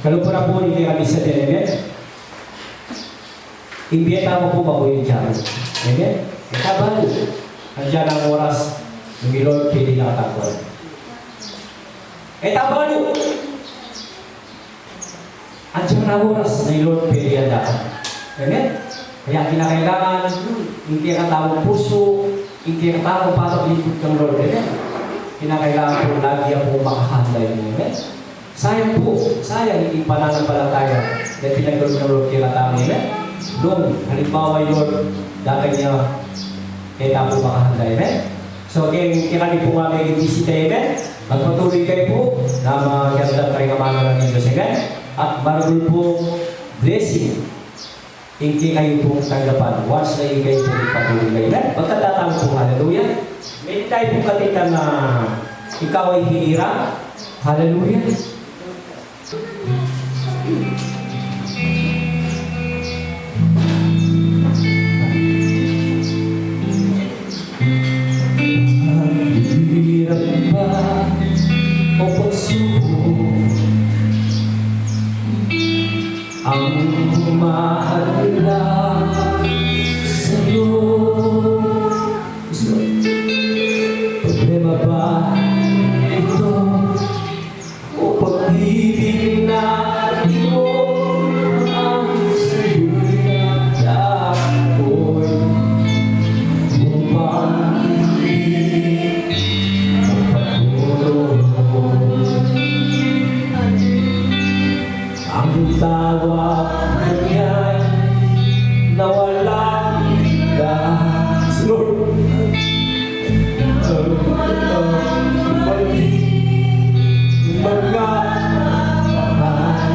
Kalau pura po hindi kami sa Amen? Imbiyeta mo po mabuhay dyan. Amen? Ikabalu. Andiyan ang oras ng Lord pili na katakuan. Ikabalu. Andiyan ang oras ng Lord pili ang dapat. Amen? Kaya kinakailangan hindi ka tawang puso, hindi ka tawang patong likod ng Lord. Amen? Kinakailangan po lagi ako makahanday mo. Amen? Sayang po, sayang hindi pananampalataya dahil pinagkaroon ng Lord kaya kami. Amen? Doon, halimbawa Lord, dati niya kaya po makahanday. Amen? So, kaya kami po mga bisita. Amen? Magpatuloy kayo po na magandang karingamana ng Diyos. Amen? At maragol po blessing hindi kayo pong tanggapan. Once na kayo pong ipatuloy kayo. Amen? Pagkatatang po, hallelujah. May tayo pong katikan na ikaw ay hinira. Hallelujah. Hirap pa o pagsubok ang mahalaga sa'yo. Problema ba ito o pag-ibig na ito ang sa'yo na ako'y upang ang tawag niya'y nawalang gas. Lord, mali mga pangalan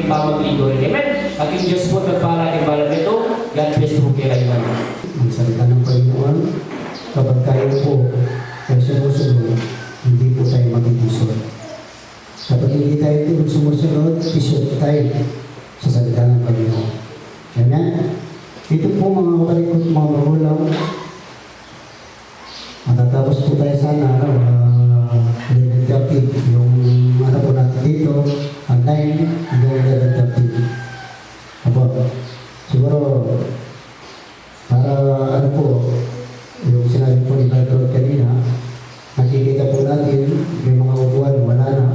ating pamagligo rin. Amen? At yung Diyos po nagpala ng balang ito, God bless po kay kayo. Ang salita ng Panginoon, kapag tayo po ay sumusunod, hindi po tayo magtitisod. Kapag hindi tayo sumusunod, tisod tayo sa salita ng Panginoon. Amen? Ito po mga kapalikot, mga magulang, matatapos po tayo sana, level 13, yung ano po natin dito, ang 9, hanggang level 13. Apo, siguro, para ano po, yung sinabi po ni Brother kanina, nakikita po natin, may mga upuan, wala na.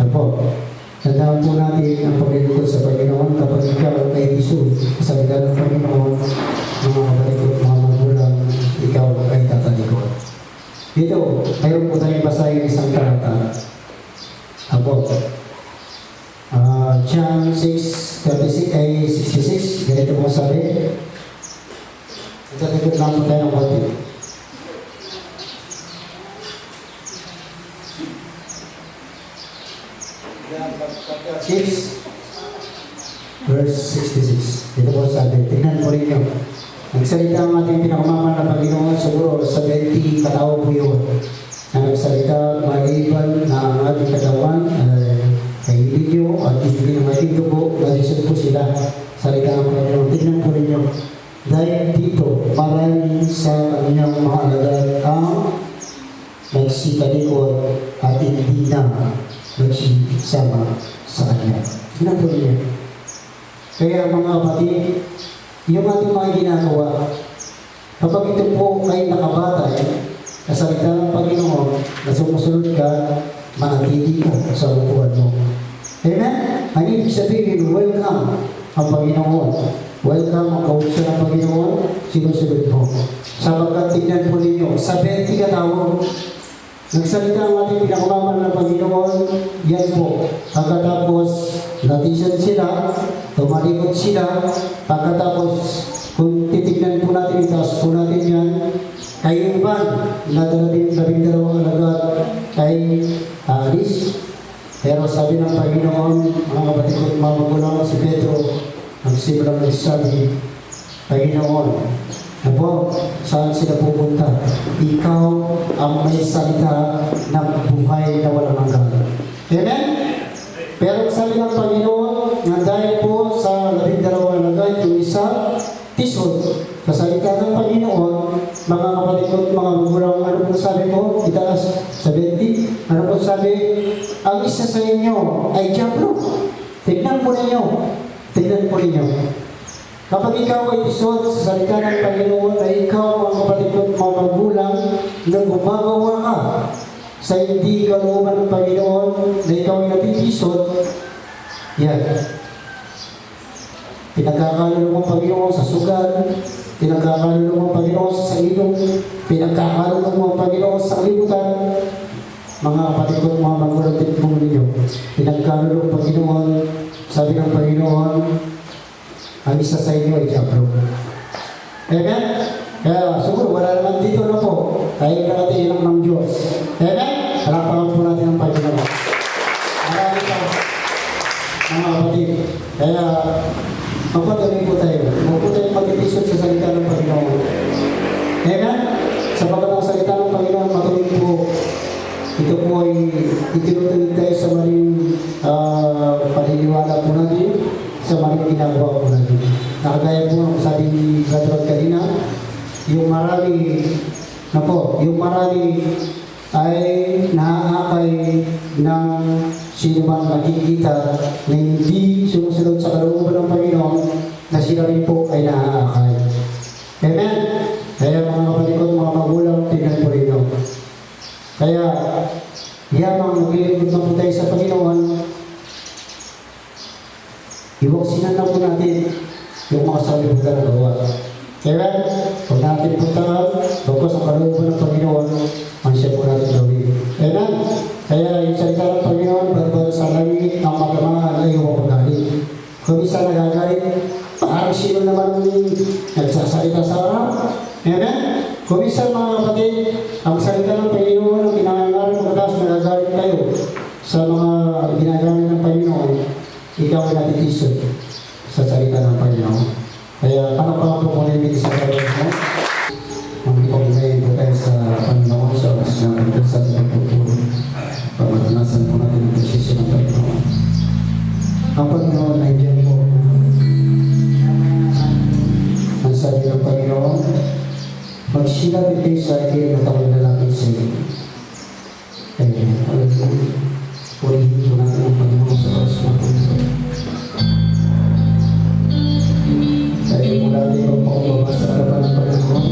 Apo, tandaan po natin ang paglilingkod sa Panginoon kapag ikaw ay isu sa salita ng Panginoon, mga kapalikot, mga magulang, ikaw ay tatalikod. Dito, mayroon po tayong basahin isang talata. Apo, John 6:66, ganito po sabi. Itatikot lang po tayo ng konti. Verse 66. Ito po sabi, tingnan po rin nyo. Nagsalita ang ating pinakamamahal na Panginoon, siguro sa 20 katao po yun. Na nagsalita, maliban na ang ating katawan ay hindi nyo at hindi ng ating dugo, nalisod po sila. Salita ng Panginoon, tingnan po rin nyo. Dahil dito, marami sa kanyang mga alagad ang nagsitalikod at hindi na nagsisama sa kanya. Tingnan po rin nyo. Kaya mga kapatid, yung ating mga ginagawa, kapag ito po ay nakabatay, sa salita ng Panginoon, na sumusunod ka, manatili ka sa upuan mo. Amen? Ang ibig sabihin, welcome ang Panginoon. Welcome ang kausap ng Panginoon, sinusunod mo. Sapagkat tignan po ninyo, sa 20 katao, nagsalita ang ating pinakamamahal ng Panginoon, yan po. Pagkatapos, natisan sila, tumalikod sila, pagkatapos, kung titignan po natin, itaas po natin yan, kayo ba, nadala din 12 alagad ay alis. Pero sabi ng Panginoon, mga kapatid ko, mga magulang si Pedro, ang simulang nagsabi, Panginoon, na po, saan sila pupunta? Ikaw ang may salita ng buhay na walang hanggan. Amen? Pero sabi ng Panginoon, na dahil po sa 12 alagad, yung isa, tisod, sa salita ng Panginoon, mga kapatid ko, mga magulang, ano po sabi ko? Itaas sa 20. Ano po sabi? Ang isa sa inyo ay diablo. Tignan po ninyo. Tignan po ninyo. Kapag ikaw ay tisod sa salita ng Panginoon, ay ikaw, mga kapatid ko, mga magulang, na gumagawa ka sa hindi kalooban ng Panginoon, na ikaw ay natitisod, yan. Pinagkakalulong ang Panginoon sa sugal, pinagkakalulong ang Panginoon sa ilong, pinagkakalulong ang Panginoon sa libutan. Mga kapatid ko, mga magulang din po ninyo, pinagkalulong ang Panginoon, sabi ng Panginoon, ang isa sa inyo ay diablo. Amen? Kaya siguro wala naman dito na po, tayo na natin ilang ng Diyos. Amen? Halapakan po natin ang Panginoon. Marami pa, mga kapatid. Kaya, magpatuloy po tayo. Huwag po tayo mag-episode sa salita ng Panginoon. Amen? Sabagat ang salita ng Panginoon, matuloy po. Ito po ay itinutuloy tayo sa maling paniniwala po natin, sa maling ginagawa po natin. Nakagaya po ang sabi ni Brother kanina, yung marami, yung marami ay naaakay ng sino man makikita na hindi sumusunod sa kalooban ng Panginoon, na sila rin po ay naaakay. Amen? Kaya mga kapatid ko, mga magulang, tingnan po rin yun. Kaya, yamang maglilingkod na po tayo sa Panginoon, iwaksinan na po natin yung mga sabi po na nagawa. Kaya, huwag natin puntaan, bagos ang kalooban ng Panginoon, ang siya po natin gawin. Amen? Kaya yung salita ng Panginoon, bago sa langit, ang magamahal ay huwag magalit. Kung isa nagagalit, parang sino naman nagsasalita sa harap? Amen? Kung isa mga kapatid, ang salita ng Panginoon, ang ginagawa ng madalas nagagalit kayo sa mga ginagawa ng Panginoon, ikaw ay isip sa salita ng Panginoon. Kaya paano pa po kung nilibig sa Panginoon mo? Magpapagayin po tayo sa Panginoon sa oras na ito sa ating pagpupuro. Pamaranasan po natin ang posisyon ng Panginoon. Ang Panginoon ay diyan po. Ang sabi ng Panginoon, magsilapit kayo sa akin at ako'y lalapit sa iyo. Kaya alam po, purihin po natin ang Panginoon sa oras na ito. Tayo po natin ang pakumbaba sa harapan ng Panginoon.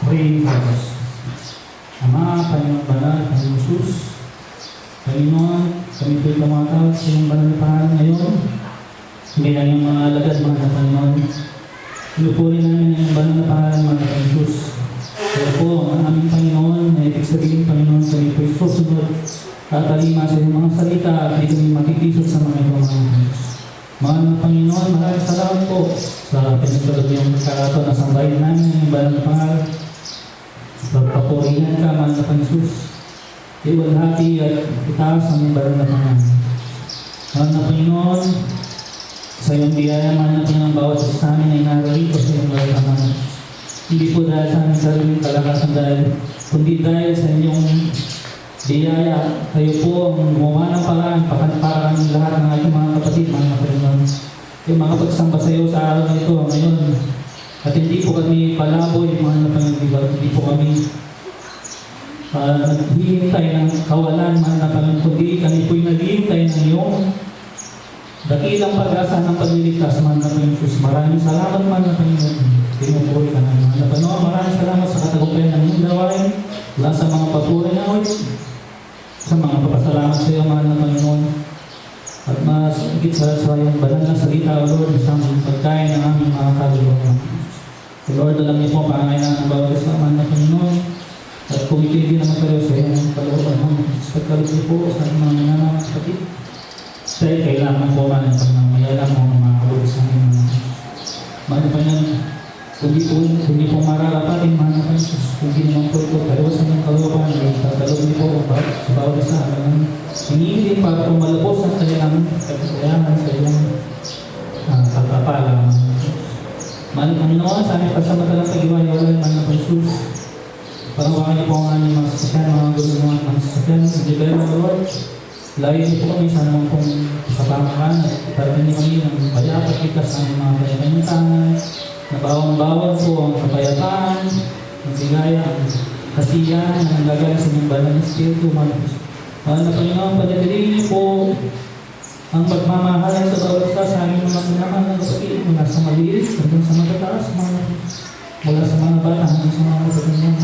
Praying for us. Jesus. Panginoon, kami po'y tumatawag sa iyong banal na pangalan ngayon. Bilang yung mga alagad, mga Panginoon. Pinupuri namin ang banal na pangalan, mga Jesus. Kaya po, ang aming Panginoon, na ibig sabihin, Panginoon, kami po'y susunod at talima sa iyong mga salita at di kami makikisot sa mga ito, mga Diyos. Mahal na Panginoon, maraming salamat po sa pinagsalot yung karaton na sambahin namin ng banal na pangalan. Pagpapurihan ka, mahal na Panginoon. Iwalhati at itaas ang banal na pangalan. Mahal na Panginoon, sa iyong biyaya, mahal na Panginoon, bawat isa sa amin ay narito sa iyong banal na pangalan. Hindi po dahil sa aming sariling kalakasan dahil, kundi dahil sa inyong biyaya, kayo po ang gumawa ng paraan, para ng lahat ng ating mga kapatid, mga Panginoon. Yung mga pagsamba sa iyo sa araw na ito, ngayon, at hindi po kami palaboy, mga Panginoon, hindi po kami naghihintay ng kawalan, mga Panginoon, kundi kami po'y naghihintay ng iyong dakilang pag-asa ng pagliligtas, mga Panginoon. Maraming salamat, mga Panginoon. Pinupuri ka namin, mga Panginoon. Maraming salamat sa katagumpayan ng iyong gawain, mula sa mga patuloy na oy, sa mga papasalamat sa iyo, mga Panginoon. At mas higit sa iyong banal na salita, O Lord, isang pagkain ng aming mga kaluluwa. O Lord, alam niyo po, pangangailangan ng bawat isa, mga Panginoon. At kumikilig naman kayo sa iyong kaluluwa. Sa kaluluwa po sa mga nananang kapatid. Dahil kailangan po, mga Panginoon, mayalang mo mga kaluluwa sa aming mga Panginoon. Kundi po mararapatin, mga Panginoon. Kundi naman po ito, kalawasan ng kaluluwa. Tatalog niyo po sa bawat isa. Hinihiling para po malabos ang kanilang kakayahan sa iyong pagpapala. Mahal Panginoon, sa aming pasamatalang pag-iwayawalan, mga Panginoon. Panawakan niyo po ang aming mga sasakyan, mga gulo mga sasakyan. Hindi kayo, mga Lord. Layo niyo po kami sa naman pong kapamakan at itarapin niyo kami ng payapat ikas sa aming mga kanyang-tangan. Na bawang-bawang po ang kapayapaan, ang sigaya, ang kasiyahan, ang gagaling sa inyong banal na Espiritu, mga Mahal na Panginoon, padadaliin niyo po ang pagmamahalan sa bawat isa sa aming mga minamahal na kapatid mula sa maliit hanggang sa matataas, mula sa mga bata hanggang sa mga kapatid.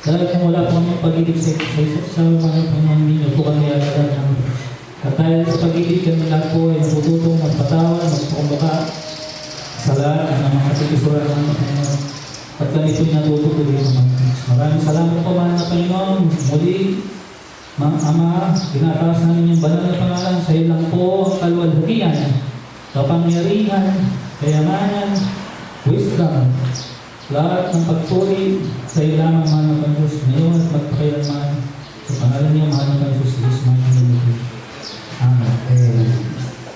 Dahil kung wala po ang pag-ibig sa isa't isa, mga Panginoon, hindi niyo po kami agad-agad. At dahil sa pag-ibig, kami lahat po ay natututong magpatawad, magpakumbaka sa lahat ng mga katikusuran ng Panginoon. At kami po'y natutuloy naman. Maraming salamat po, mahal na Panginoon. Muli, mga Ama, tinataas namin yung banal na pangalan sa iyo lang po ang kaluwalhatian, kapangyarihan, kayamanan, wisdom, lahat ng pagpuri sa iyo lamang, mahal na Panginoon, ngayon at magpakailanman sa pangalan niya, mahal na Panginoon, Jesus, mahal na Panginoon. Amen.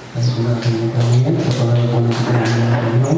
Kasi kung natin ang kami yan, sa pangalan po ng Panginoon.